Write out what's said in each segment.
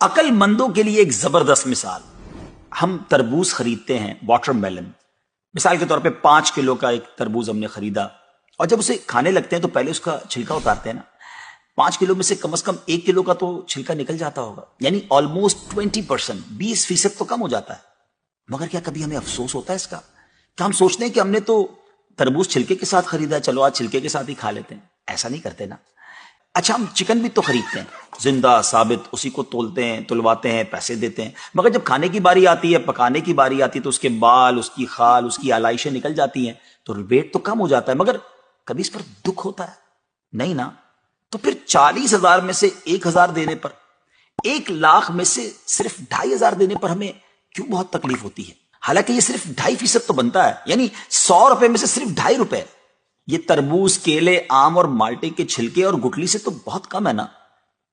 عقل مندوں کے لیے ایک زبردست مثال. ہم تربوز خریدتے ہیں، واٹر میلن. مثال کے طور پہ 5 کلو کا ایک تربوز ہم نے خریدا، اور جب اسے کھانے لگتے ہیں تو پہلے اس کا چھلکا اتارتے ہیں نا. 5 کلو میں سے کم از کم 1 کلو کا تو چھلکا نکل جاتا ہوگا، یعنی آلموسٹ 20%، 20% تو کم ہو جاتا ہے. مگر کیا کبھی ہمیں افسوس ہوتا ہے اس کا؟ کیا ہم سوچتے ہیں کہ ہم نے تو تربوز چھلکے کے ساتھ خریدا، چلو آج چھلکے کے ساتھ ہی کھا لیتے ہیں؟ ایسا نہیں کرتے نا. اچھا، ہم چکن بھی تو خریدتے ہیں، زندہ ثابت، اسی کو تولتے ہیں، تلواتے ہیں، پیسے دیتے ہیں، مگر جب کھانے کی باری آتی ہے، پکانے کی باری آتی ہے، تو اس کے بال، اس کی خال، اس کی آلائشیں نکل جاتی ہیں، تو ویٹ تو کم ہو جاتا ہے. مگر کبھی اس پر دکھ ہوتا ہے؟ نہیں نا. تو پھر 40,000 میں سے 1,000 دینے پر، 1,00,000 میں سے صرف 2,500 دینے پر ہمیں کیوں بہت تکلیف ہوتی ہے؟ حالانکہ یہ صرف 2.5% تو بنتا ہے، یعنی 100 روپے میں سے صرف 2.5 روپے. یہ تربوز، کیلے، آم اور مالٹے کے چھلکے اور گٹلی سے تو بہت کم ہے نا.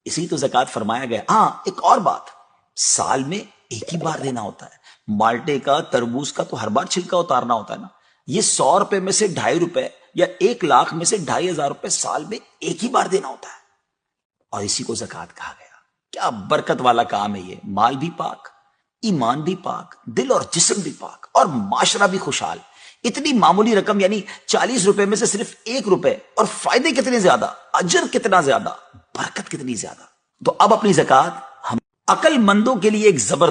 اسی تو زکوٰۃ فرمایا گیا. ہاں، ایک اور بات، سال میں ایک ہی بار دینا ہوتا ہے. مالٹے کا، تربوز کا تو ہر بار چھلکا اتارنا ہوتا ہے نا. یہ 100 روپے میں سے 2.5 روپے یا 1,00,000 میں سے 2,500 روپے سال میں ایک ہی بار دینا ہوتا ہے، اور اسی کو زکوٰۃ کہا گیا. کیا برکت والا کام ہے یہ. مال بھی پاک، ایمان بھی پاک، دل اور جسم بھی پاک، اور معاشرہ بھی خوشحال. اتنی معمولی رقم، یعنی 40 روپے میں سے صرف 1 روپے، اور فائدے کتنے زیادہ، اجر کتنا زیادہ، برکت کتنی زیادہ. تو اب اپنی زکوٰۃ ہم عقل مندوں کے لیے ایک زبردست